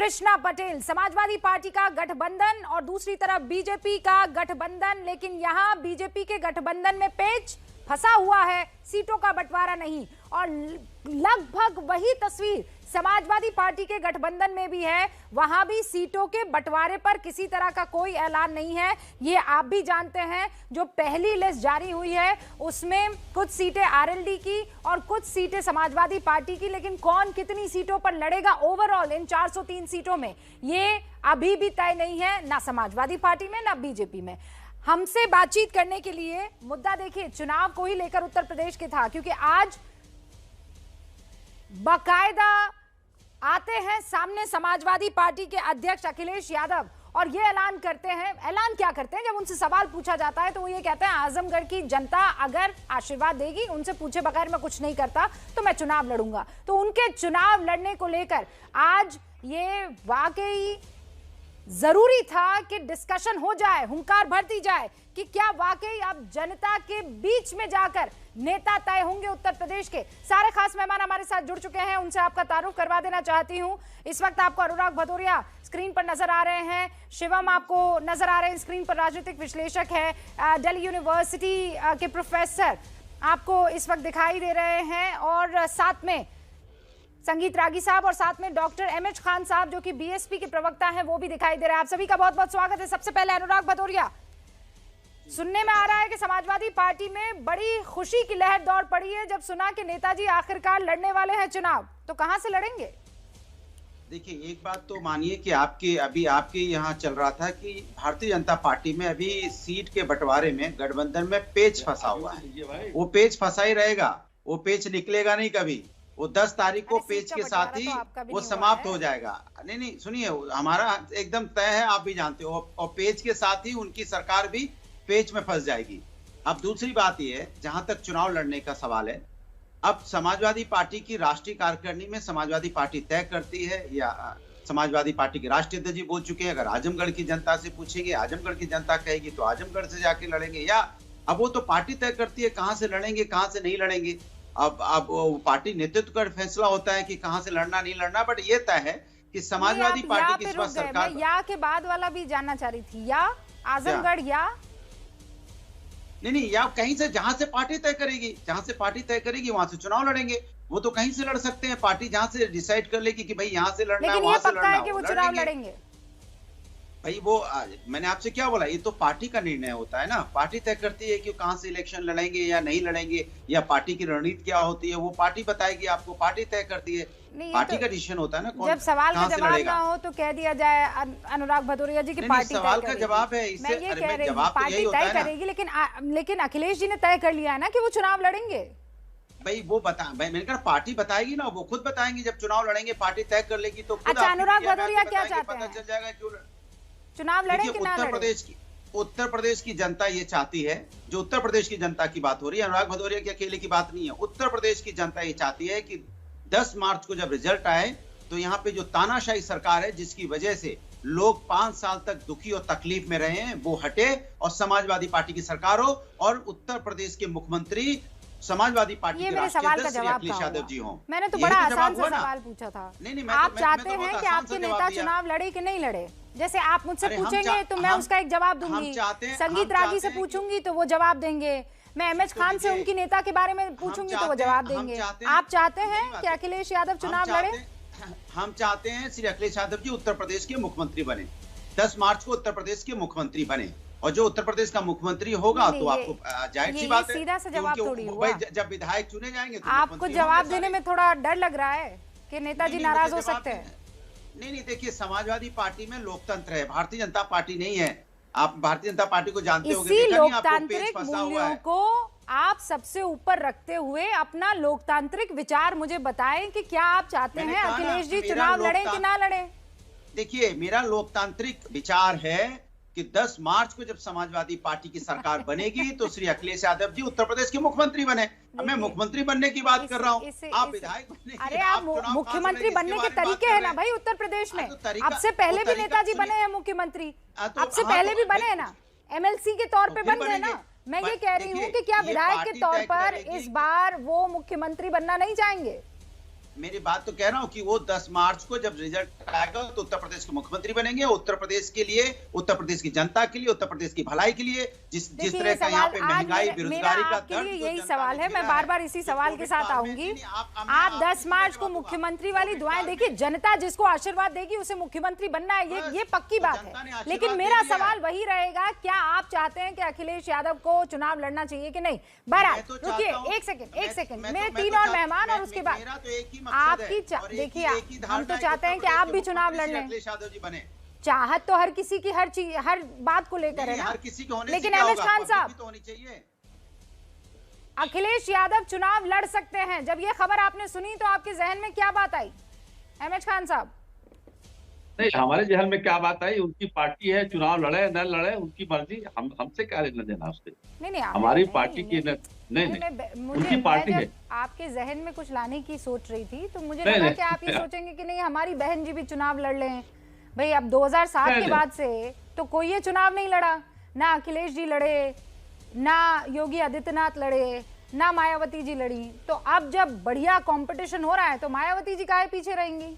Krishna Patel, Samajwadi party का गठबंधन और दूसरी तरफ बीजेपी का गठबंधन, लेकिन यहां बीजेपी के गठबंधन में पेच फंसा हुआ है, सीटों का बंटवारा नहीं। और लगभग वही तस्वीर समाजवादी पार्टी के गठबंधन में भी है, वहां भी सीटों के बंटवारे पर किसी तरह का कोई ऐलान नहीं है। ये आप भी जानते हैं, जो पहली लिस्ट जारी हुई है उसमें कुछ सीटें आरएलडी की और कुछ सीटें समाजवादी पार्टी की, लेकिन कौन कितनी सीटों पर लड़ेगा ओवरऑल इन 403 सीटों में, ये अभी भी तय नहीं है, ना समाजवादी पार्टी में ना बीजेपी में। हमसे बातचीत करने के लिए मुद्दा देखिए चुनाव को ही लेकर उत्तर प्रदेश के था, क्योंकि आज बाकायदा आते हैं सामने समाजवादी पार्टी के अध्यक्ष अखिलेश यादव और ये ऐलान करते हैं। ऐलान क्या करते हैं? जब उनसे सवाल पूछा जाता है तो वो ये कहते हैं आजमगढ़ की जनता अगर आशीर्वाद देगी, उनसे पूछे बगैर मैं कुछ नहीं करता तो मैं चुनाव लड़ूंगा। तो उनके चुनाव लड़ने को लेकर आज ये वाकई जरूरी था कि डिस्कशन हो जाए, हुंकार भर दी जाए कि क्या वाकई अब जनता के बीच में जाकर नेता तय होंगे उत्तर प्रदेश के। सारे खास मेहमान हमारे साथ जुड़ चुके हैं, उनसे आपका तारुफ करवा देना चाहती हूं। इस वक्त आपको अनुराग भदौरिया स्क्रीन पर नजर आ रहे हैं, शिवम आपको नजर आ रहे हैं स्क्रीन पर, राजनीतिक विश्लेषक है, दिल्ली यूनिवर्सिटी के प्रोफेसर आपको इस वक्त दिखाई दे रहे हैं, और साथ में संगीत रागी साहब और साथ में डॉक्टर एमएच खान साहब जो कि बीएसपी के प्रवक्ता हैं वो भी दिखाई दे रहे हैं। आप सभी का बहुत बहुत स्वागत है। सबसे पहले अनुराग भदौरिया, सुनने में आ रहा है कि समाजवादी पार्टी में बड़ी खुशी की लहर दौड़ पड़ी है जब सुना कि नेताजी आखिरकार लड़ने वाले हैं चुनाव, तो कहां से लड़ेंगे? देखिए, एक बात तो मानिए कि आपके यहाँ चल रहा था कि भारतीय जनता पार्टी में अभी सीट के बंटवारे में गठबंधन में पेच फंसा हुआ है। वो पेच फंसा ही रहेगा, वो पेच निकलेगा नहीं कभी। वो 10 तारीख को पेच के साथ ही वो समाप्त हो जाएगा। नहीं सुनिए, हमारा एकदम तय है, आप भी जानते हो, और पेच के साथ ही उनकी सरकार भी पेच में फंस जाएगी। अब दूसरी बात यह है, जहां तक चुनाव लड़ने का सवाल है, अब समाजवादी पार्टी की राष्ट्रीय कार्यकारिणी में समाजवादी पार्टी तय करती है या समाजवादी पार्टी के राष्ट्रीय अध्यक्ष जी बोल चुके हैं, अगर आजमगढ़ की जनता से पूछेंगे, आजमगढ़ की जनता कहेगी तो आजमगढ़ से जाके लड़ेंगे, या अब वो तो पार्टी तय करती है कहां से लड़ेंगे कहां से नहीं लड़ेंगे। अब पार्टी नेतृत्व का फैसला होता है कि कहां से लड़ना नहीं लड़ना, बट ये तय है कि समाजवादी पार्टी की इस बार सरकार। मैं या के बाद वाला भी जानना चाह रही थी, या आजमगढ़ या नहीं, या कहीं से जहां से पार्टी तय करेगी, जहां से पार्टी तय करेगी वहां से चुनाव लड़ेंगे। वो तो कहीं से लड़ सकते हैं, पार्टी जहां से डिसाइड कर लेगी कि भाई यहां से लड़ना है, वहां से लड़ना है, वो चुनाव लड़ेंगे। भाई वो मैंने आपसे क्या बोला, ये तो पार्टी का निर्णय होता है ना, पार्टी तय करती है कि कहां से इलेक्शन लड़ेंगे या नहीं लड़ेंगे, या पार्टी की रणनीति क्या होती है वो पार्टी बताएगी आपको, पार्टी तय करती है, पार्टी का डिसीजन होता है ना। कौन जब सवाल का जवाब ना हो तो कह दिया जाए अनुराग भदौरिया जी की पार्टी सवाल का जवाब है, इससे जवाब तो यही होता है करेगी, लेकिन अखिलेश जी ने तय कर लिया है ना कि वो चुनाव लड़ेंगे। भाई वो मैंने कहा पार्टी बताएगी ना, वो खुद बताएंगे जब चुनाव लड़ेंगे, पार्टी तय कर लेगी तो। अच्छा, अनुराग भदौरिया क्या चाहते हैं? पता चल जाएगा क्यों चुनाव लड़े कि ना लड़े? उत्तर प्रदेश की जनता ये चाहती है, जो उत्तर प्रदेश की जनता की बात हो रही है, अनुराग भदौरिया की अकेले की बात नहीं है, उत्तर प्रदेश की जनता ये चाहती है कि 10 मार्च को जब रिजल्ट आए तो यहाँ पे जो तानाशाही सरकार है जिसकी वजह से लोग 5 साल तक दुखी और तकलीफ में रहे हैं, वो हटे और समाजवादी पार्टी की सरकार हो और उत्तर प्रदेश के मुख्यमंत्री समाजवादी पार्टी के राष्ट्रीय अध्यक्ष अखिलेश यादव जी हों। मैंने तो बड़ा आसान सा सवाल पूछा था। आप चाहते हैं कि आपके नेता चुनाव लड़े कि नहीं लड़े? जैसे आप मुझसे पूछेंगे तो मैं उसका एक जवाब दूंगी, संगीत रागी से पूछूंगी तो वो जवाब देंगे, मैं एमएच खान से उनकी नेता के बारे में पूछूंगी तो वो जवाब देंगे। आप चाहते हैं कि अखिलेश यादव चुनाव लड़े? हम चाहते हैं श्री अखिलेश यादव जी उत्तर प्रदेश के मुख्यमंत्री बने, 10 मार्च को उत्तर प्रदेश के मुख्यमंत्री बने, और जो उत्तर प्रदेश का मुख्यमंत्री होगा तो आपको जाहिर सी बात है, सीधा सा जवाब थोड़ी हुआ। जब विधायक चुने जाएंगे तो आपको जवाब देने में थोड़ा डर लग रहा है कि नेताजी नाराज हो सकते हैं? नहीं, देखिए, समाजवादी पार्टी में लोकतंत्र है, भारतीय जनता पार्टी नहीं है। आप भारतीय जनता पार्टी को जानते होंगे, इसी लोकतांत्रिक मूल्यों को आप सबसे ऊपर रखते हुए अपना लोकतांत्रिक विचार मुझे बताएं कि क्या आप चाहते हैं अखिलेश जी चुनाव लड़े कि ना लड़े? देखिए, मेरा लोकतांत्रिक विचार है कि 10 मार्च को जब समाजवादी पार्टी की सरकार बनेगी तो श्री अखिलेश यादव जी उत्तर प्रदेश के मुख्यमंत्री बने। मैं मुख्यमंत्री बनने की बात कर रहा हूँ, आप विधायक बनने की। अरे आप मुख्यमंत्री बनने के तरीके हैं ना भाई उत्तर प्रदेश में, आपसे पहले भी नेताजी बने हैं मुख्यमंत्री, आपसे पहले भी बने हैं ना, एमएलसी के तौर पे बन गए ना। मैं ये कह रही हूँ कि क्या विधायक के तौर पर इस बार वो मुख्यमंत्री बनना नहीं चाहेंगे? मेरी बात तो कह रहा हूँ कि वो 10 मार्च को जब रिजल्ट आएगा तो उत्तर प्रदेश के मुख्यमंत्री बनेंगे। उत्तर प्रदेश के लिए, उत्तर प्रदेश की जनता के लिए, उत्तर प्रदेश की भलाई के लिए, जिस तरह का यहाँ पे महंगाई, बेरोजगारी का दर्द, यही सवाल है। मैं बार बार इसी सवाल के साथ आऊंगी। आप 10 मार्च को मुख्यमंत्री वाली दुआएं, देखिए जनता जिसको आशीर्वाद देगी उसे मुख्यमंत्री बनना है, ये पक्की बात है। लेकिन मेरा सवाल वही रहेगा, क्या आप चाहते हैं कि अखिलेश यादव को चुनाव लड़ना चाहिए कि नहीं? बहरहाल रुकिए एक सेकंड, मेरे 3 और मेहमान और उसके बाद आपकी देखिए, हम तो चाहते हैं कि आप भी चुनाव लड़ लें। यादव जी बने। चाहत तो हर किसी की हर चीज, हर बात को लेकर है ना, हर किसी को होने, लेकिन अहमद खान साहब तो होनी चाहिए। अखिलेश यादव चुनाव लड़ सकते हैं, जब ये खबर आपने सुनी तो आपके जहन में क्या बात आई अहमद खान साहब? नहीं, हमारे जहन में क्या बात आई, उनकी पार्टी है, चुनाव लड़े न लड़े उनकी मर्जी, हमसे क्या लेना देना उससे। नहीं, हमारी पार्टी की नहीं, उनकी पार्टी है। आपके जहन में कुछ लाने की सोच रही थी तो मुझे लगा कि आप ये सोचेंगे कि नहीं हमारी बहन जी भी चुनाव लड़ लें। भाई अब 2007 के बाद से तो कोई ये चुनाव नहीं लड़ा, ना अखिलेश जी लड़े, ना योगी आदित्यनाथ लड़े, ना मायावती जी लड़ी। तो अब जब बढ़िया कंपटीशन हो रहा है तो मायावती जी काहे पीछे रहेंगी?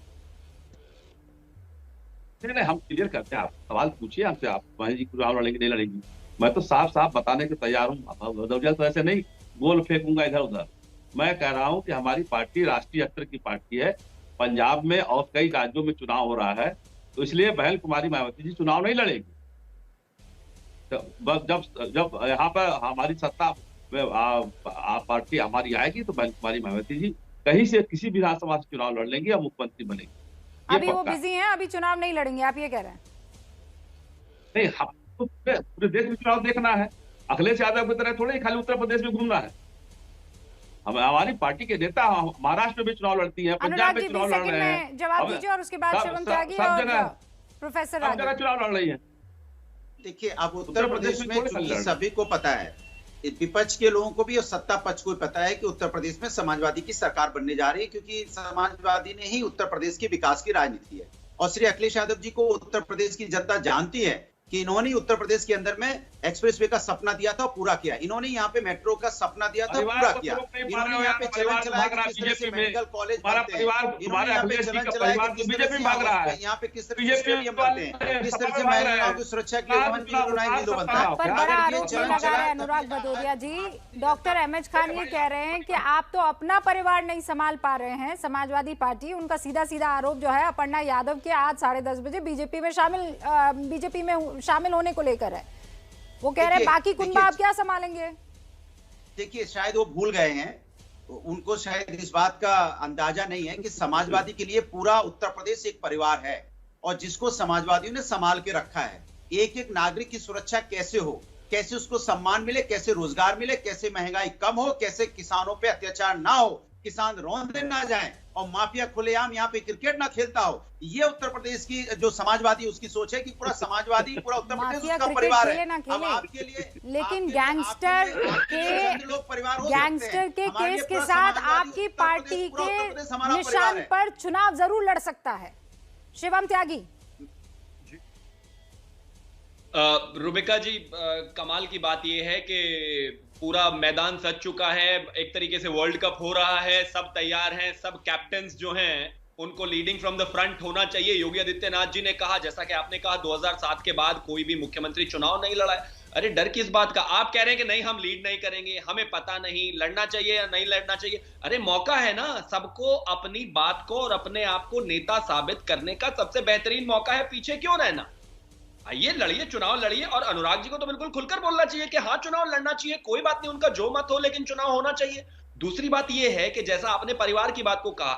नहीं, हम क्लियर करते हैं। आप सवाल पूछिए हमसे, आप जी चुनाव लड़ेंगे नहीं लड़ेंगी, मैं तो साफ साफ बताने के तैयार हूँ। तो ऐसे नहीं बोल फेंकूंगा इधर उधर। मैं कह रहा हूँ कि हमारी पार्टी राष्ट्रीय स्तर की पार्टी है, पंजाब में और कई राज्यों में चुनाव हो रहा है, तो इसलिए बहन कुमारी मायावती जी चुनाव नहीं लड़ेगी। जब यहाँ पर हमारी सत्ता पार्टी हमारी आएगी तो बहन कुमारी मायावती जी कहीं से किसी विधानसभा से चुनाव लड़ लेंगी या मुख्यमंत्री बनेगी। अभी वो बिजी हैं, अभी चुनाव नहीं लड़ेंगे, आप ये कह रहे हैं? नहीं, हम तो पूरे देश में चुनाव देखना है। अखिलेश यादव की तरह थोड़े खाली उत्तर प्रदेश में घूमना है। हमारी पार्टी के नेता महाराष्ट्र में चुनाव लड़ती हैं, पंजाब में चुनाव लड़ रहे हैं। जवाब दीजिए और उसके बाद शिवम त्यागी और प्रोफेसर राजू चुनाव लड़ रही है। देखिए, अब उत्तर प्रदेश में चूंकि सभी को पता है, विपक्ष के लोगों को भी और सत्ता पक्ष को भी पता है कि उत्तर प्रदेश में समाजवादी की सरकार बनने जा रही है, क्योंकि समाजवादी ने ही उत्तर प्रदेश के विकास की राजनीति है। और श्री अखिलेश यादव जी को उत्तर प्रदेश की जनता जानती है कि इन्होंने उत्तर प्रदेश के अंदर में एक्सप्रेसवे का सपना दिया था और पूरा किया। इन्होंने यहाँ पे मेट्रो का सपना दिया था, पूरा किया। इन्होंने यहाँ पे चलन चलाया कि किस तरह से मेडिकल कॉलेज बनते हैं, इन्होंने यहाँ पे चलन चलाया कि किस तरह से यहाँ पे किस तरह से स्टेडियम बनते हैं, किस तरह से महिलाओं की सुरक्षा के लिए बनता है। पर बड़ा आरोप लगा रहे हैं अनुराग भदौरिया जी। डॉक्टर अहमद खान ये कह रहे हैं कि आप तो अपना परिवार नहीं संभाल पा रहे हैं, समाजवादी पार्टी, उनका सीधा सीधा आरोप जो है अपर्णा यादव के आज 10:30 बजे बीजेपी में शामिल होने को लेकर है। वो कह रहे हैं बाकी कुनबा आप क्या संभालेंगे? देखिए, शायद वो भूल गए हैं, उनको शायद इस बात का अंदाजा नहीं है कि समाजवादी के लिए पूरा उत्तर प्रदेश एक परिवार है और जिसको समाजवादियों ने संभाल के रखा है। एक एक नागरिक की सुरक्षा कैसे हो, कैसे उसको सम्मान मिले, कैसे रोजगार मिले, कैसे महंगाई कम हो, कैसे किसानों पे अत्याचार ना हो, किसान रौंदे ना जाए और माफिया खुलेआम यहाँ पे क्रिकेट ना खेलता हो। ये उत्तर प्रदेश की जो समाजवादी उसकी सोच है कि पूरा समाजवादी, पूरा उत्तर प्रदेश उसका परिवार है। अब आपके लिए, लेकिन गैंगस्टर के केस के साथ आपकी पार्टी के निशान पर चुनाव जरूर लड़ सकता है। शिवम त्यागी। रुबिका जी, कमाल की बात यह है कि पूरा मैदान सज चुका है, एक तरीके से वर्ल्ड कप हो रहा है, सब तैयार हैं, सब कैप्टन्स जो हैं उनको लीडिंग फ्रॉम द फ्रंट होना चाहिए। योगी आदित्यनाथ जी ने कहा, जैसा कि आपने कहा 2007 के बाद कोई भी मुख्यमंत्री चुनाव नहीं लड़ा है। अरे डर किस बात का? आप कह रहे हैं कि नहीं हम लीड नहीं करेंगे, हमें पता नहीं लड़ना चाहिए या नहीं लड़ना चाहिए। अरे मौका है ना, सबको अपनी बात को और अपने आप को नेता साबित करने का सबसे बेहतरीन मौका है, पीछे क्यों रहना? आइए लड़िए, चुनाव लड़िए। और अनुराग जी को तो बिल्कुल खुलकर बोलना चाहिए कि हाँ चुनाव लड़ना चाहिए, कोई बात नहीं, उनका जो मत हो लेकिन चुनाव होना चाहिए। दूसरी बात यह है कि जैसा आपने परिवार की बात को कहा,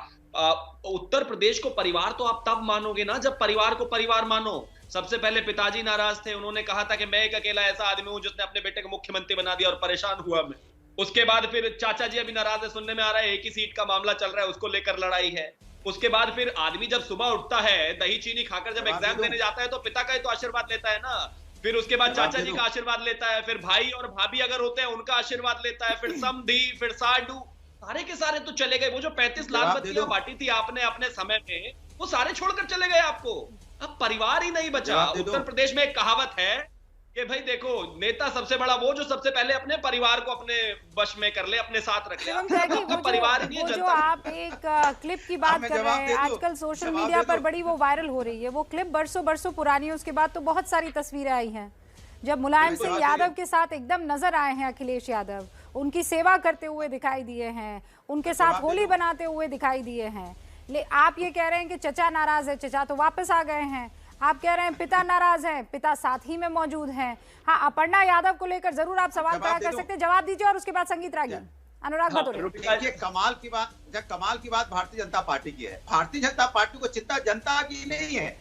उत्तर प्रदेश को परिवार तो आप तब मानोगे ना जब परिवार को परिवार मानो। सबसे पहले पिताजी नाराज थे, उन्होंने कहा था कि मैं एक अकेला ऐसा आदमी हूं जिसने अपने बेटे को मुख्यमंत्री बना दिया और परेशान हुआ मैं। उसके बाद फिर चाचा जी अभी नाराज है, सुनने में आ रहा है एक ही सीट का मामला चल रहा है, उसको लेकर लड़ाई है। उसके बाद फिर आदमी जब सुबह उठता है, दही चीनी खाकर जब एग्जाम देने जाता है तो पिता का ही तो आशीर्वाद लेता है ना, फिर उसके बाद चाचा जी का आशीर्वाद लेता है, फिर भाई और भाभी अगर होते हैं उनका आशीर्वाद लेता है, फिर समधी, फिर साडू, सारे के सारे तो चले गए। वो जो 35 लाख बत्तियां बांटी थी आपने अपने समय में, वो सारे छोड़कर चले गए आपको। अब परिवार ही नहीं बचा। उत्तर प्रदेश में एक कहावत है कि भाई देखो, नेता सबसे बड़ा वो जो सबसे पहले अपने परिवार को अपने वश में कर ले, अपने साथ रख ले। आपका परिवार ही जो आप एक क्लिप की बात कर रहे हैं, आजकल सोशल मीडिया पर बड़ी वो वायरल हो रही है, वो क्लिप बरसों पुरानी है। उसके बाद तो बहुत सारी तस्वीरें आई हैं जब मुलायम सिंह यादव के साथ एकदम नजर आए हैं अखिलेश यादव, उनकी सेवा करते हुए दिखाई दिए हैं, उनके साथ होली बनाते हुए दिखाई दिए हैं। आप ये कह रहे हैं कि चचा नाराज है, चचा तो वापस आ गए हैं। आप कह रहे हैं पिता नाराज हैं, पिता साथ ही में मौजूद हैं। हाँ, अपर्णा यादव को लेकर जरूर आप सवाल खड़ा कर सकते हैं, जवाब दीजिए। और उसके बाद संगीत रागी, अनुराग भदौरिया। देखिए, कमाल की बात भारतीय जनता पार्टी की है। भारतीय जनता पार्टी को चिंता जनता की नहीं है।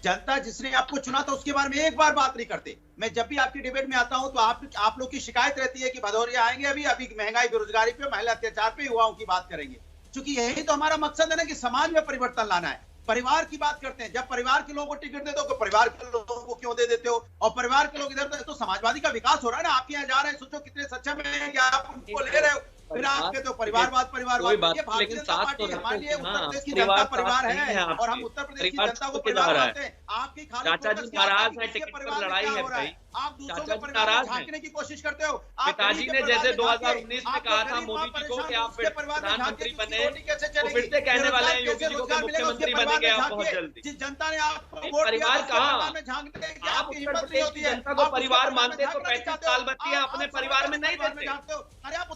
जनता जिसने आपको चुना था उसके बारे में एक बार बात नहीं करते। मैं जब भी आपकी डिबेट में आता हूं तो आप लोग की शिकायत रहती है कि भदौरिया आएंगे अभी महंगाई, बेरोजगारी पे, महिला अत्याचार पे, युवाओं की बात करेंगे। क्योंकि यही तो हमारा मकसद है ना कि समाज में परिवर्तन लाना है। परिवार की बात करते हैं, जब परिवार के लोगों को टिकट देते हो तो परिवार के लोगों को क्यों दे देते हो? और परिवार के लोग इधर, तो समाजवादी का विकास हो रहा है ना। आप यहाँ जा रहे हैं, सोचो कितने सक्षम है कि आप उनको ले रहे हो। फिर आपके तो परिवारवाद ये भारतीय जनता पार्टी हमारे लिए उत्तर प्रदेश की जनता परिवार है और हम उत्तर प्रदेश की जनता को परिवार मानते हैं। आपकी चाचा जी नाराज है, टिकट पर लड़ाई है भाई, आप दूसरों के परिवार को झांकने की कोशिश करते हो। पिताजी ने जैसे 2019 में कहा था मोदी जी को कि आप प्रधानमंत्री बने, तो फिर से कहने वाले हैं योगी जी को कि मुख्यमंत्री बनेंगे आप बहुत जल्दी। जिस जनता ने आपको परिवार कहा, आप उत्तर प्रदेश की जनता को परिवार मानते तो 35 साल बच्चियां अपने परिवार में नहीं देते।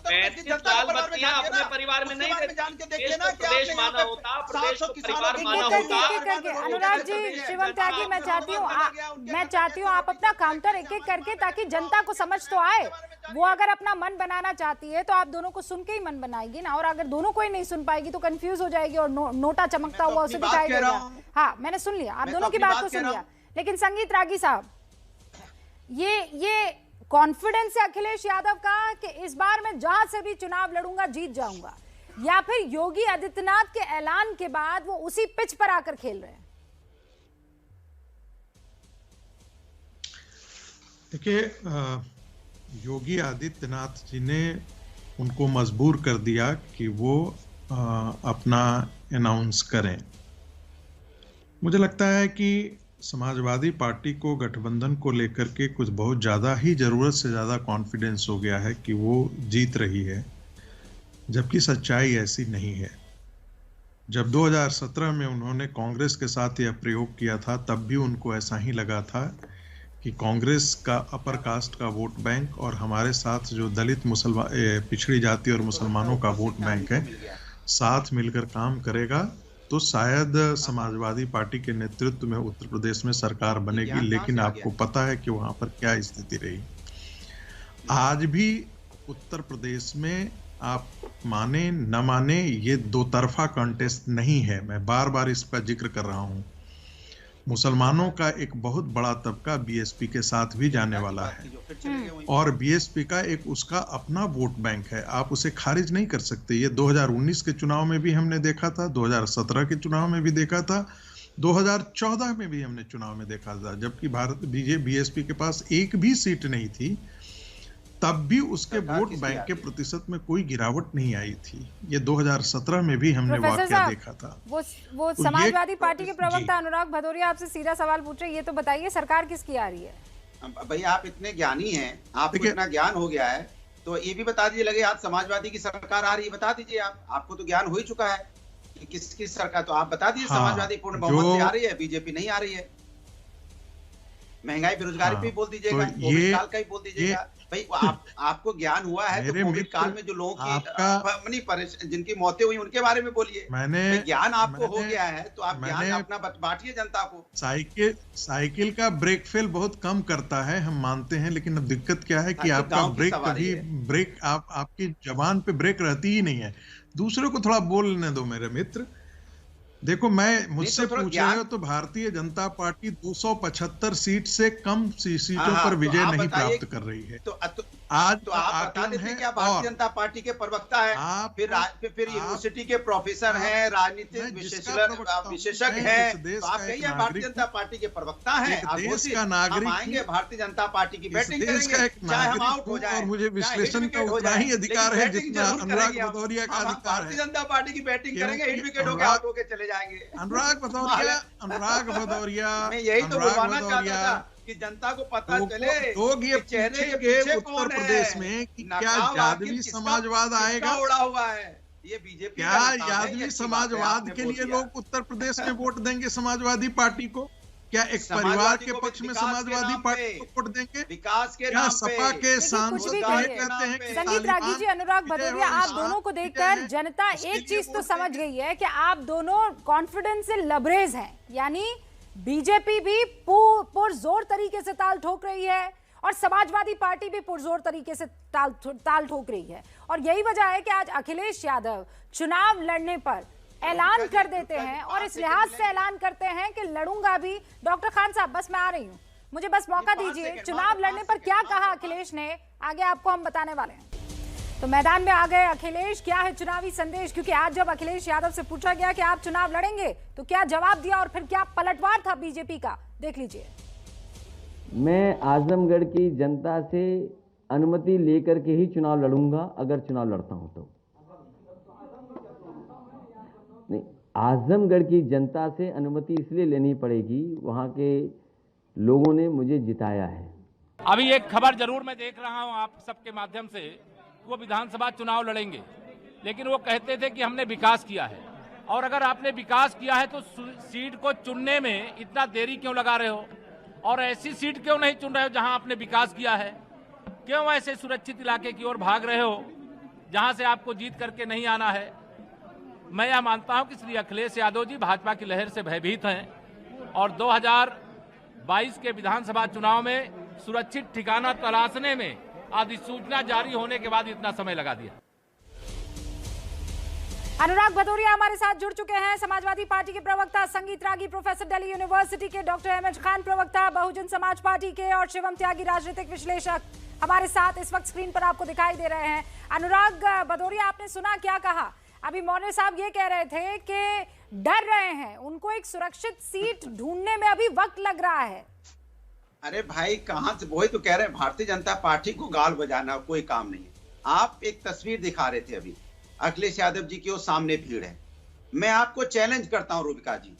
35 साल बच्चियां अपने परिवार में नहीं देते। प्रदेश माना होता, प्रदेश को परिवार माना होता। अनुराग जी, शिवम त्यागी, मैं चाहती हूँ आप अपना काउंटर एक एक करके, ताकि जनता को समझ तो आए। वो अगर अपना मन बनाना चाहती है तो आप दोनों को सुन के ही मन बनाएगी ना, और अगर दोनों को ही नहीं सुन पाएगी तो कंफ्यूज हो जाएगी और नोटा चमकता हुआ उसे दिखाई देगा। हाँ, मैंने सुन लिया, आप दोनों की बात को सुन लिया। लेकिन संगीत रागी साहब, ये कॉन्फिडेंस है अखिलेश यादव का कि इस बार मैं जहां से भी चुनाव लड़ूंगा जीत जाऊंगा, या फिर योगी आदित्यनाथ के ऐलान के बाद वो उसी पिच पर आकर खेल रहे हैं? देखिए, योगी आदित्यनाथ जी ने उनको मजबूर कर दिया कि वो अपना अनाउंस करें। मुझे लगता है कि समाजवादी पार्टी को गठबंधन को लेकर के कुछ बहुत ज़्यादा ही ज़रूरत से ज़्यादा कॉन्फिडेंस हो गया है कि वो जीत रही है, जबकि सच्चाई ऐसी नहीं है। जब 2017 में उन्होंने कांग्रेस के साथ यह प्रयोग किया था, तब भी उनको ऐसा ही लगा था कि कांग्रेस का अपर कास्ट का वोट बैंक और हमारे साथ जो दलित पिछड़ी जाति और मुसलमानों का वोट बैंक है, साथ मिलकर काम करेगा तो शायद समाजवादी पार्टी के नेतृत्व में उत्तर प्रदेश में सरकार बनेगी। लेकिन आपको पता है कि वहां पर क्या स्थिति रही। आज भी उत्तर प्रदेश में आप माने न माने, ये दो तरफा कॉन्टेस्ट नहीं है। मैं बार बार इसका जिक्र कर रहा हूं। मुसलमानों का एक बहुत बड़ा तबका बीएसपी के साथ भी जाने वाला है और बीएसपी का एक उसका अपना वोट बैंक है। आप उसे खारिज नहीं कर सकते। ये 2019 के चुनाव में भी हमने देखा था, 2017 के चुनाव में भी देखा था, 2014 में भी हमने चुनाव में देखा था। जबकि बीएसपी के पास एक भी सीट नहीं थी, तब भी उसके वोट बैंक के प्रतिशत में कोई गिरावट नहीं आई थी। ये 2017 में भी हमने वाकया देखा था। वो तो समाजवादी पार्टी के प्रवक्ता अनुराग भदौरिया आपसे सीधा सवाल पूछ रहे हैं, ये तो बताइए सरकार किसकी आ रही है? भैया, आप इतने ज्ञानी हैं, आपको इतना ज्ञान हो गया है, तो ये भी बता दीजिए, लगे आज समाजवादी की सरकार आ रही है, बता दीजिए। आपको तो ज्ञान हो ही चुका है कि किसकी सरकार, तो आप बता दीजिए। समाजवादी पूर्ण बहुमत से आ रही है, बीजेपी नहीं आ रही है। महंगाई बेरोजगारी पे बोल दीजिएगा, कोविड काल का ही बोल दीजिएगा। भाई आपको ज्ञान हुआ है तो कोविड काल में जो लोगों की जिनकी मौतें हुई उनके बारे में बोलिए। ज्ञान आपको हो गया है तो आप ज्ञान अपना बांटिए जनता को। साइकिल का ब्रेक फेल बहुत कम करता है, हम मानते हैं, लेकिन अब दिक्कत क्या है कि आपका ब्रेक आपकी जबान पे ब्रेक रहती ही नहीं है। दूसरे को थोड़ा बोलने दो मेरे मित्र। देखो, मुझसे पूछ रहे हो तो भारतीय जनता पार्टी 275 सीट से कम सीटों पर विजय नहीं प्राप्त कर रही है। आज तो आप बता देते क्या भारतीय जनता पार्टी के प्रवक्ता है, फिर यूनिवर्सिटी के प्रोफेसर हैं, राजनीतिक विशेषज्ञ हैं, तो आप कहिए भारतीय जनता पार्टी के प्रवक्ता हैं। देश का नागरिक, हम आएंगे भारतीय जनता पार्टी की बैटिंग करेंगे, चाहे हम आउट हो जाए। और मुझे विश्लेषण का उतना ही अधिकार है जितना अनुराग भदौरिया का अधिकार है। भारतीय जनता पार्टी की बैटिंग करेंगे, हिट विकेट होकर आउट होके चले जाएंगे। अनुराग भदौरिया मैं यही तो बुलवाना चाहता था कि जनता को पता चले लोग ये चेहरे के पूछेंगे पीछे उत्तर कौन प्रदेश है, में कि क्या नकाब यादवी आखिर किसका- समाजवाद आएगा, किसका उड़ा हुआ है ये बीजेपी क्या का नकाब है, ये यादवी अच्छी बात है, समाजवाद आपने के बोल लिए दिया। लोग उत्तर प्रदेश में वोट देंगे समाजवादी पार्टी को? क्या एक परिवार समाजवादी के को पक्ष में विकास के समाजवादी नाम पार्टी पे, को वोट देंगे? विकास के क्या नाम सपा पे के कुछ सांसद भी ये कहिए। कहते हैं कि संगीत रागी जी, अनुराग विजय भदौरिया, हो, आप निशान दोनों को विजय देखकर है, जनता उसके एक लिए चीज तो वोट समझ देंगे। गई है कि आप दोनों कॉन्फिडेंस से लबरेज हैं, यानी बीजेपी भी पुरजोर तरीके से ताल ठोक रही है और समाजवादी पार्टी भी पुरजोर तरीके से ताल ठोक रही है। और यही वजह है कि आज अखिलेश यादव चुनाव लड़ने पर ऐलान कर देते हैं और इस लिहाज से ऐलान करते हैं कि लड़ूंगा भी। डॉक्टर खान साहब, बस मैं आ रही हूं, मुझे बस मौका दीजिए। चुनाव लड़ने पर क्या कहा अखिलेश ने, आगे आपको हम बताने वाले हैं। तो मैदान में आ गए अखिलेश, क्या है चुनावी संदेश? क्योंकि आज जब अखिलेश यादव से पूछा गया कि आप चुनाव लड़ेंगे तो क्या जवाब दिया और फिर क्या पलटवार था बीजेपी का, देख लीजिए। मैं आजमगढ़ की जनता से अनुमति लेकर के ही चुनाव लड़ूंगा, अगर चुनाव लड़ता हूं तो। नहीं, आजमगढ़ की जनता से अनुमति इसलिए लेनी पड़ेगी, वहां के लोगों ने मुझे जिताया है। अभी एक खबर जरूर मैं देख रहा हूं आप सबके माध्यम से, वो विधानसभा चुनाव लड़ेंगे, लेकिन वो कहते थे कि हमने विकास किया है। और अगर आपने विकास किया है तो सीट को चुनने में इतना देरी क्यों लगा रहे हो, और ऐसी सीट क्यों नहीं चुन रहे हो जहां आपने विकास किया है? क्यों ऐसे सुरक्षित इलाके की ओर भाग रहे हो जहां से आपको जीत करके नहीं आना है? मैं यह मानता हूं कि श्री अखिलेश यादव जी भाजपा की लहर से भयभीत हैं और 2022 के विधानसभा चुनाव में सुरक्षित ठिकाना तलाशने में अधिसूचना जारी होने के बाद इतना समय लगा दिया। अनुराग भदौरिया हमारे साथ जुड़ चुके हैं, समाजवादी पार्टी के प्रवक्ता संगीत रागी, प्रोफेसर दिल्ली यूनिवर्सिटी के डॉक्टर अहमद खान प्रवक्ता बहुजन समाज पार्टी के, और शिवम त्यागी राजनीतिक विश्लेषक हमारे साथ इस वक्त स्क्रीन पर आपको दिखाई दे रहे हैं। अनुराग भदौरिया, आपने सुना क्या कहा? अभी मौर्य साहब ये कह रहे थे कि डर रहे हैं, उनको एक सुरक्षित सीट ढूंढने में अभी वक्त लग रहा है। अरे भाई, कहां से, वही तो कह रहे हैं, भारतीय जनता पार्टी को गाल बजाना कोई काम नहीं है। आप एक तस्वीर दिखा रहे थे अभी, अखिलेश यादव जी की वो सामने भीड़ है। मैं आपको चैलेंज करता हूं रूबिका जी,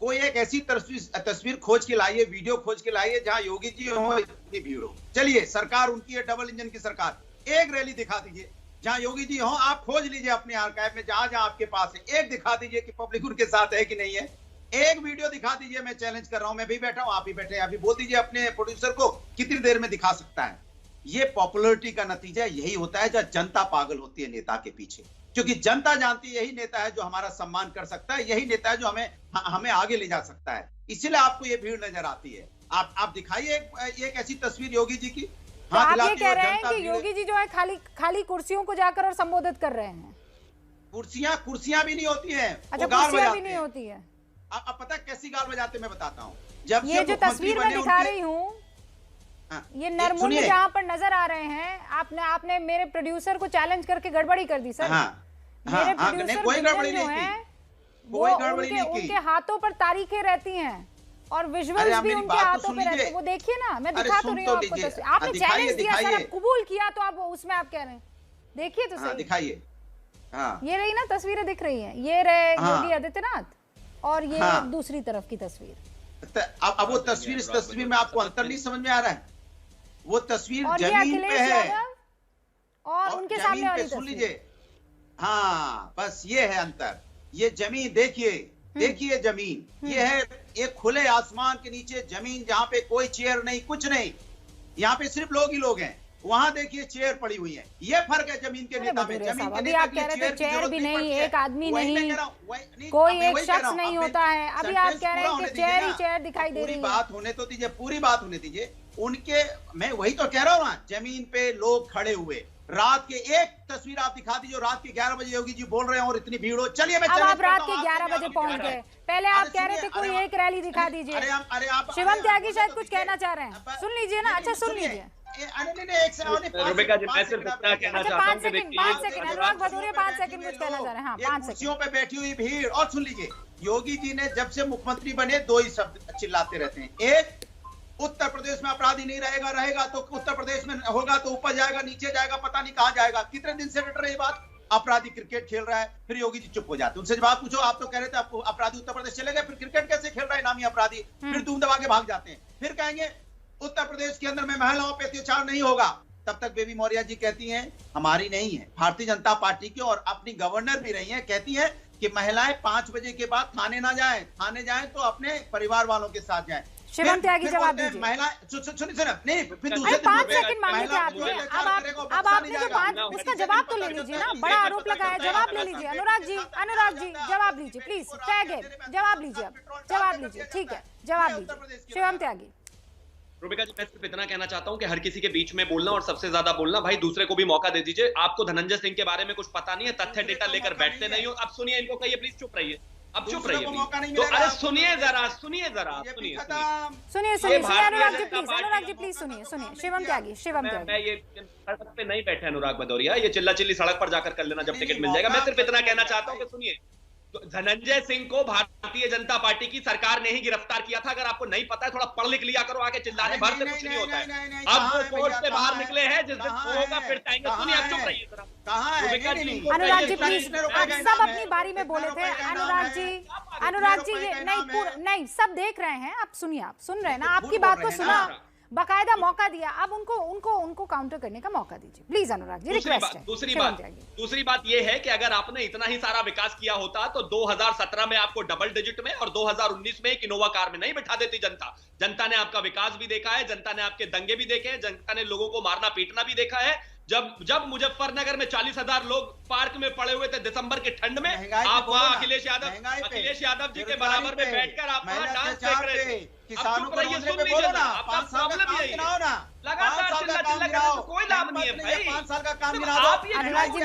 कोई एक ऐसी तस्वीर खोज के लाइए, वीडियो खोज के लाइए जहां योगी जी हो, इतनी भीड़ हो। चलिए, सरकार उनकी है, डबल इंजन की सरकार, एक रैली दिखा दीजिए जहां योगी जी हो। आप खोज लीजिए अपने आर्काइव में, जहां जहां आपके पास है, एक दिखा दीजिए कि पब्लिक उनके साथ है कि नहीं है। एक वीडियो दिखा दीजिए, मैं चैलेंज कर रहा हूं, मैं भी बैठा हूं, आप भी बैठे हैं, अभी बोल दीजिए अपने प्रोड्यूसर को कितनी देर में दिखा सकता है। ये पॉपुलैरिटी का नतीजा यही होता है जब जनता पागल होती है नेता के पीछे, क्योंकि जनता जानती है यही नेता है जो हमारा सम्मान कर सकता है, यही नेता है जो हमें आगे ले जा सकता है। इसीलिए आपको ये भीड़ नजर आती है। आप दिखाइए एक ऐसी तस्वीर योगी जी की। तो आप ये कह रहे हैं कि योगी जी जो है खाली कुर्सियों को जाकर और संबोधित कर रहे हैं? कुर्सियां भी नहीं होती हैं। अच्छा, कुर्सियां भी नहीं होती है। आप पता कैसी गाल बजाते, मैं बताता हूँ। जब ये जो तस्वीर मैं दिखा रही हूँ, ये नरमुंड जहाँ पर नजर आ रहे हैं, आपने मेरे प्रोड्यूसर को चैलेंज करके गड़बड़ी कर दी सर। मेरे प्रोड्यूसर जो है वो उनके हाथों पर तारीखें रहती हैं और विजुअल्स भी उनके हाथों पे रहते हैं। वो देखिए ना, मैं दिखा तो रही हूँ आपको तस्वीर। आपने चैलेंज दिया सर, आप कबूल किया, तो आप उसमें आप कह रहे हैं, देखिए तो सही, दिखाइए। ये रही ना तस्वीरें दिख रही हैं, ये रहे योगी आदित्यनाथ और ये दूसरी तरफ की तस्वीर। अब वो तस्वीर, इस तस्वीर में आपको अंतर नहीं समझ में आ रहा है? वो तस्वीर जमीन पे है और उनके सामने वाली सुन लीजिए। हाँ, बस ये है अंतर। ये जमीन देखिए जमीन, ये है एक खुले आसमान के नीचे जमीन, जहाँ पे कोई चेयर नहीं, कुछ नहीं, यहाँ पे सिर्फ लोग ही लोग हैं। वहां देखिए चेयर पड़ी हुई है। ये फर्क है जमीन के नेता में। जमीन के नेता आप कह रहे थे चेयर भी नहीं, एक आदमी नहीं, कोई एक शख्स नहीं होता है। अभी आप कह रहे हैं कि चेयर ही चेयर दिखाई दे रही है। पूरी बात होने तो दीजिए, पूरी बात होने दीजिए। उनके, मैं वही तो कह रहा हूँ ना, जमीन पे लोग खड़े हुए। रात के एक तस्वीर आप दिखा दीजिए, रात के 11 बजे योगी जी बोल रहे हैं और इतनी भीड़ हो। चलिए, मैं अब आप रात के 11 बजे पहुंच गए। पहले आप कह रहे थे कोई एक रैली दिखा दीजिए। अरे आप शिवम त्यागी शायद कुछ कहना चाह रहे हैं, सुन लीजिए ना। अच्छा, सुन लीजिए। रुबिका जी, मैं सिर्फ इतना कहना चाहता हूं कि देखिए, 5 सेकंड अनुराग भदौरिया 5 सेकंड कुछ कहना चाह रहे हैं। हाँ, 5 सेकंड। कुर्सियों पे बैठी हुई भीड़। और सुन लीजिए, योगी जी ने जब से मुख्यमंत्री बने 2 ही शब्द चिल्लाते रहते हैं। एक, उत्तर प्रदेश में अपराधी नहीं रहेगा तो उत्तर प्रदेश में होगा तो ऊपर जाएगा, नीचे जाएगा, पता नहीं कहां जाएगा। कितने दिन से रट रहे बात। अपराधी क्रिकेट खेल रहा है, फिर योगी जी चुप हो जाते। उनसे जवाब पूछो, आप तो कह रहे थे अपराधी उत्तर प्रदेश चले गए, फिर क्रिकेट कैसे खेल रहा है नामी अपराधी, फिर धूम दबा के भाग जाते हैं। फिर कहेंगे उत्तर प्रदेश के अंदर में महिलाओं पे अत्याचार नहीं होगा। तब तक बेबी मौर्य जी कहती हैं हमारी नहीं है, भारतीय जनता पार्टी की, और अपनी गवर्नर भी रही हैं, कहती हैं कि महिलाएं 5 बजे के बाद थाने ना जाएं, थाने जाएं तो अपने परिवार वालों के साथ जाएं। शिवम त्यागी जवाब दीजिए। महिला सुनिए नहीं, फिर दूसरे 5 सेकंड मांगे थे आपने, अब आपने जो 5 इसका जवाब तो ले लीजिए ना, बड़ा आरोप लगाया, जवाब ले लीजिए। अनुराग जी जवाब लीजिए प्लीज, जवाब लीजिए, अब जवाब लीजिए, ठीक है जवाब लीजिए शिवम त्यागी। रुबिका जी, मैं सिर्फ इतना कहना चाहता हूं कि हर किसी के बीच में बोलना और सबसे ज्यादा बोलना, भाई दूसरे को भी मौका दे दीजिए। आपको धनंजय सिंह के बारे में कुछ पता नहीं है, तथ्य डेटा लेकर बैठते नहीं हो। अब सुनिए, इनको कहिए प्लीज चुप रहिए, अब चुप रहिए तो। अरे सुनिए जरा सुनिए अनुराग जी प्लीज सुनिए। शिवम त्यागी मैं ये सड़क पे नहीं बैठे अनुराग भदौरिया, ये चिल्ला चिल्ली सड़क पर जाकर कर लेना जब टिकट मिल जाएगा। मैं सिर्फ इतना कहना चाहता हूँ कि सुनिए, धनंजय सिंह को भारतीय जनता पार्टी की सरकार ने ही गिरफ्तार किया था। अगर आपको नहीं पता है थोड़ा पढ़ लिख लिया करो, आके चिल्लाने भर से कुछ नहीं होता है। अब वो कोर्ट से बाहर निकले हैं, जिस दिन होगा फिर टाइम। सुनिए, आप चुप रहिए जरा। अनुराग जी प्लीज, आप सब अपनी बारी में बोले थे। अनुराग जी ये नहीं सब देख रहे हैं, आप सुनिए, आप सुन रहे हैं ना, आपकी बात को सुना, बाकायदा मौका दिया, अब उनको काउंटर करने का मौका दीजिए प्लीज। अनुराग जी रिक्वेस्ट है। दूसरी बात ये है कि अगर आपने इतना ही सारा विकास किया होता तो 2017 में आपको डबल डिजिट में और 2019 में एक इनोवा कार में नहीं बैठा देती जनता। जनता ने आपका विकास भी देखा है, जनता ने आपके दंगे भी देखे हैं, जनता ने लोगों को मारना पीटना भी देखा है। जब मुजफ्फरनगर में 40,000 लोग पार्क में पड़े हुए थे दिसंबर की ठंड में, आप वहां अखिलेश यादव जी के बराबर में बैठकर आप वहां डांस देख रहे थे। किसानों को सुन लीजिए ना, 5 साल का काम गिनाओ ना, लगातार चिल्ला कोई लाभ नहीं है भाई। 5 साल का काम गिना दो। अनुराग जी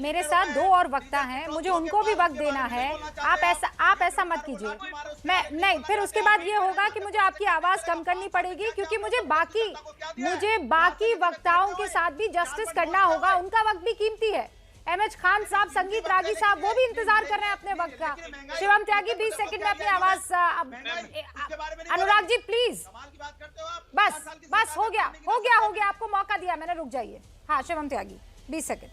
मेरे साथ 2 और वक्ता हैं, मुझे उनको भी वक्त देना है। आप ऐसा मत कीजिए। मैं नहीं, फिर उसके बाद ये होगा कि मुझे आपकी आवाज कम करनी पड़ेगी, क्योंकि मुझे बाकी वक्ताओं के साथ भी जस्टिस करना होगा, उनका वक्त भी कीमती है। एमएच खान साहब, संगीत रागी साहब, वो भी इंतजार कर रहे हैं अपने वक्त का। शिवम त्यागी 20 सेकंड में अपनी आवाज। अनुराग जी प्लीज, बस हो गया, आपको मौका दिया मैंने, रुक जाइए। हाँ शिवम त्यागी 20 सेकंड।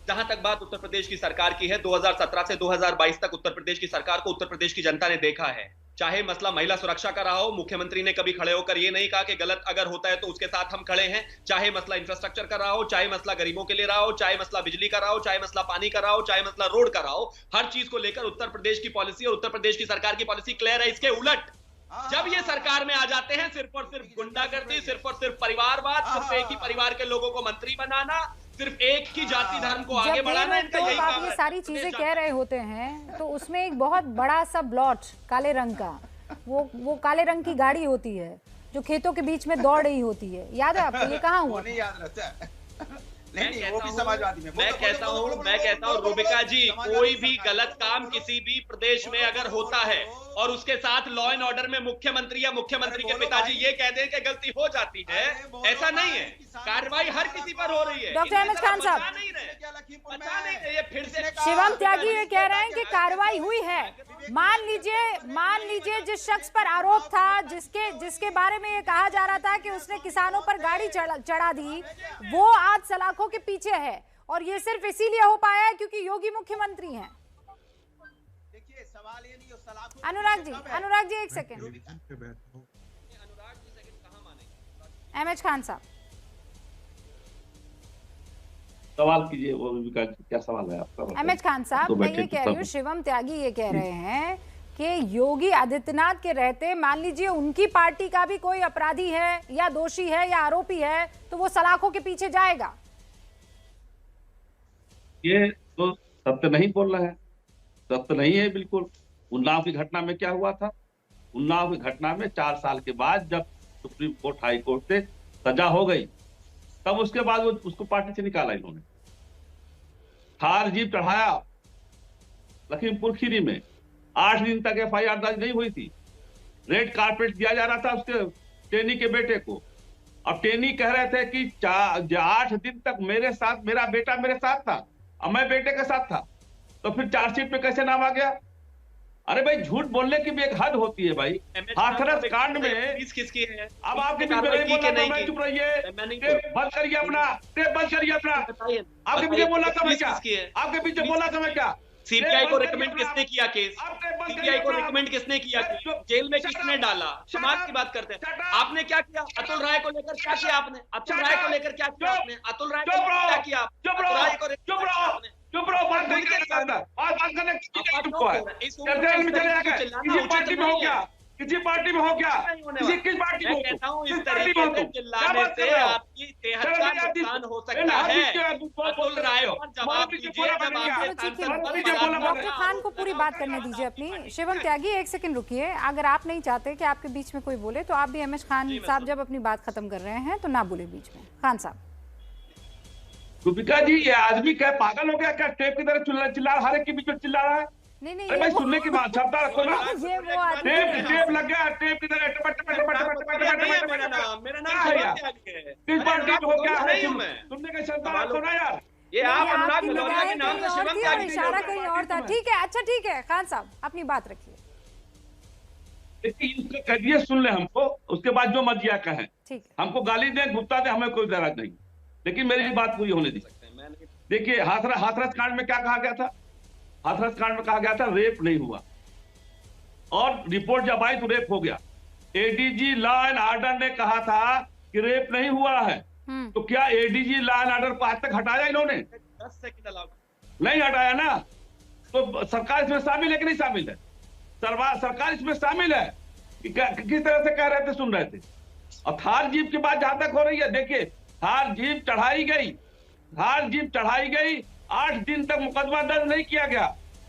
जहां तक बात उत्तर प्रदेश की सरकार की है, 2017 से 2022 तक उत्तर प्रदेश की सरकार को उत्तर प्रदेश की जनता ने देखा है। चाहे मसला महिला सुरक्षा का रहा हो, मुख्यमंत्री ने कभी खड़े होकर ये नहीं कहा कि गलत अगर होता है तो उसके साथ हम खड़े हैं। चाहे मसला इंफ्रास्ट्रक्चर का रहा हो, चाहे मसला गरीबों के लिए रहा हो, चाहे मसला बिजली का रहा हो, चाहे मसला पानी का रहा हो, चाहे मसला रोड का रहा हो, हर चीज को लेकर उत्तर प्रदेश की पॉलिसी और उत्तर प्रदेश की सरकार की पॉलिसी क्लियर है। इसके उलट जब ये सरकार में आ जाते हैं, सिर्फ और सिर्फ गुंडागर्दी, सिर्फ और सिर्फ परिवारवाद, सिर्फ एक ही परिवार के लोगों को मंत्री बनाना, सिर्फ एक ही जाति धर्म को आगे बढ़ाना, इनका यही काम है। आप ये सारी चीजें कह रहे होते हैं तो उसमें एक बहुत बड़ा सा ब्लॉट काले रंग का, वो काले रंग की गाड़ी होती है जो खेतों के बीच में दौड़ रही होती है, याद है आपको? ये कहाँ हुआ? नहीं याद रहता नहीं, वो भी समाजवादी में। मैं कहता हूँ रुबिका जी, कोई भी गलत काम किसी भी प्रदेश में अगर होता है और उसके साथ लॉ एंड ऑर्डर में मुख्यमंत्री या मुख्यमंत्री के पिताजी ये कह दें कि गलती हो जाती है, ऐसा नहीं है। कार्रवाई हर किसी पर हो रही है। डॉक्टर एमएच खान साहब, शिवम त्यागी ये कह रहे हैं कि कार्रवाई हुई है। मान लीजिए जिस शख्स पर आरोप था, जिसके बारे में ये कहा जा रहा था कि उसने किसानों पर गाड़ी चढ़ा दी, वो आज सलाखों के पीछे है, और ये सिर्फ इसीलिए हो पाया है क्योंकि योगी मुख्यमंत्री हैं। देखिए सवाल ये नहीं, अनुराग जी 1 सेकंड। एमएच खान साहब सवाल कीजिए, वो क्या सवाल है आपका? एमएच खान साहब, मैं ये कह रही हूँ, शिवम त्यागी ये कह रहे हैं कि योगी आदित्यनाथ के रहते मान लीजिए उनकी पार्टी का भी कोई अपराधी है या दोषी है या आरोपी है तो वो सलाखों के पीछे जाएगा। ये तो सत्य नहीं बोल रहा है, सत्य नहीं है बिल्कुल। उन्नाव की घटना में क्या हुआ था? उन्नाव की घटना में 4 साल के बाद जब सुप्रीम कोर्ट हाई कोर्ट से सजा हो गई, तब उसके बाद उसको पार्टी से निकाला इन्होंने। थार जीप चढ़ाया लखीमपुर खीरी में, 8 दिन तक FIR दर्ज नहीं हुई थी। रेड कारपेट दिया जा रहा था उसके टेनी के बेटे को। अब टेनी कह रहे थे कि 8 दिन तक मेरे साथ, मेरा बेटा मेरे साथ था और मैं बेटे के साथ था, तो फिर चार्जशीट में कैसे नाम आ गया? अरे भाई, झूठ बोलने की भी एक हद होती है भाई। हाथरस कांड में किसकी है? अब आपके बीच में नहीं बोला था, मैं चुप रहिए, बंद करिए अपना, टेप बंद करिए अपना। आपके पीछे बोला था मैं क्या? आपके पीछे बोला था मैं क्या? सीबीआई को रिकमेंड किसने किया केस? सीबीआई को रिकमेंड किसने किया केस? जेल में किसने डाला? समाज की बात करते हैं। आपने क्या किया? अतुल राय को लेकर क्या किया आपने? अतुल राय को लेकर क्या किया आपने? अतुल राय को क्या किया? अतुल राय को चुप रहो, बात नहीं करना, बात करने चुप है। चर्चा में चले जाएगा, किसी पार्टी में हो गया, किसी पार्टी में हो गया, किस पार्टी में कहता हूं, इस तरीके से चिल्लाने से आपकी सेहत का नुकसान हो सकता है। अतुल राय पर जवाब दीजिए जब आपके डॉक्टर खान को पूरी बात करने दीजिए अपनी। शिवम त्यागी, एक सेकंड रुकिए। अगर आप नहीं चाहते कि आपके बीच में कोई बोले तो आप भी एमएच खान साहब जब अपनी बात खत्म कर रहे हैं तो ना बोले बीच में। खान साहब। रूबिका जी, ये आदमी क्या पागल हो गया क्या? टेप की तरह चिल्ला हर एक के बीच में चिल्ला रहा है। नहीं अरे भाई सुनने की बात, क्षमता रखो ना। ये वो आदमी टेप लग गया, टेप की तरह मेरा नाम किस पार्टी में हो गया है? सुनने की क्षमता रखो ना यार। ये आप अनुराग आपकी भदौरिया के नाम से निगाहें शिवम कहीं और थी और त्यागी इशारा कहीं और था। ठीक है, अच्छा ठीक है, खान साहब अपनी बात रखिए। इसका कहिए, सुन ले हमको, उसके बाद जो मर्जी कहें। ठीक है, हमको गाली दें, गुप्ता दें, हमें कोई दराज नहीं, लेकिन मेरी बात पूरी होने दी। देखिए, हाथरस कांड में क्या कहा गया था? हाथरस कांड में कहा गया था रेप नहीं हुआ, और रिपोर्ट जब आई तो रेप हो गया। एडीजी लॉ एंड ऑर्डर ने कहा था कि रेप नहीं हुआ है, तो क्या एडीजी लॉ एंड ऑर्डर को आज तक हटाया इन्होंने? 10 सेकंड अलाउ नहीं हटाया ना। तो सरकार इसमें शामिल है कि नहीं शामिल है? सरकार इसमें शामिल है कि किस तरह से कह रहे थे, सुन रहे थे। और थार जीप की बात जहां तक हो रही है, देखिए थार जीप चढ़ाई गई, 8 दिन तक मुकदमा दर्ज नहीं किया गया।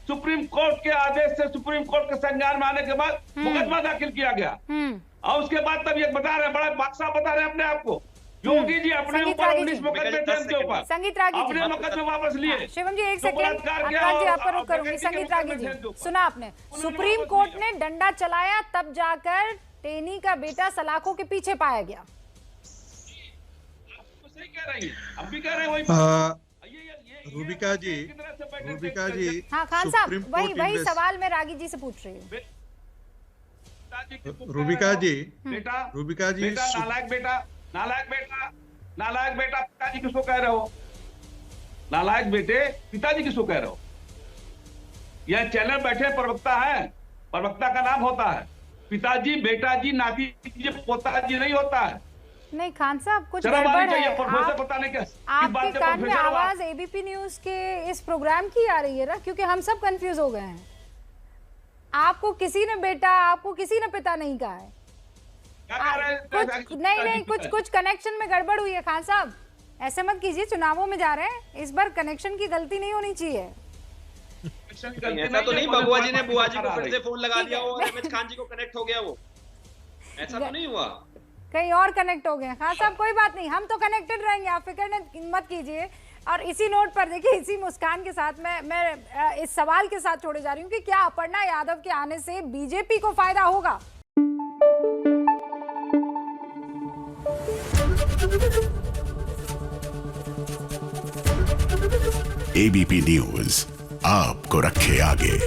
सुप्रीम कोर्ट के आदेश से, सुप्रीम कोर्ट के संज्ञान में आने के बाद मुकदमा दाखिल किया गया, और उसके बाद तब ये बता रहे हैं, बड़ा बादशाह बता रहे हैं अपने आप को। योगी जी अपने ऊपर 19 मुकदमे थे, उनके ऊपर संगीत रागी जी अपने मुकदमे वापस लिए। शिवम जी एक सेकंड, अनुराग जी आपका रुक करूंगी। संगीत रागी जी, सुना आपने, सुप्रीम कोर्ट ने डंडा चलाया तब जाकर टेनी का बेटा सलाखों के पीछे पाया गया। सही कह रही है, हम भी कह रहे हैं वही। रूबिका जी हाँ खान साहब, वही सवाल मैं रागी जी से पूछ रही हूँ। रूबिका जी नालायक बेटा पिताजी किसको कह रहे हो? नालायक बेटे पिताजी किसको कह रहे हो? यह चैनल बैठे प्रवक्ता है, प्रवक्ता का नाम होता है पिताजी, बेटाजी, नाती जी, पोताजी नहीं होता है। नहीं खान साहब, कुछ गड़बड़ है। आपके कान में आवाज एबीपी न्यूज के इस प्रोग्राम की आ रही है ना, क्योंकि हम सब कंफ्यूज हो गए हैं। आपको किसी ने बेटा, आपको किसी ने पिता नहीं कहा है। कुछ कनेक्शन में गड़बड़ हुई है खान साहब, ऐसे मत कीजिए। चुनावों में जा रहे हैं, इस बार कनेक्शन की गलती नहीं होनी चाहिए। ऐसा तो नहीं बबुआ जी ने बुआ जी को फिर से फोन लगा दिया और एमएच खान जी को कनेक्ट हो गया, वो ऐसा तो नहीं हुआ? कहीं और कनेक्ट हो गए। हाँ साहब कोई बात नहीं, हम तो कनेक्टेड रहेंगे, आप फिक्र मत कीजिए। और इसी नोट पर देखिए, इसी मुस्कान के साथ मैं इस सवाल के साथ छोड़े जा रही हूँ कि क्या अपर्णा यादव के आने से बीजेपी को फायदा होगा? एबीपी न्यूज आपको रखे आगे।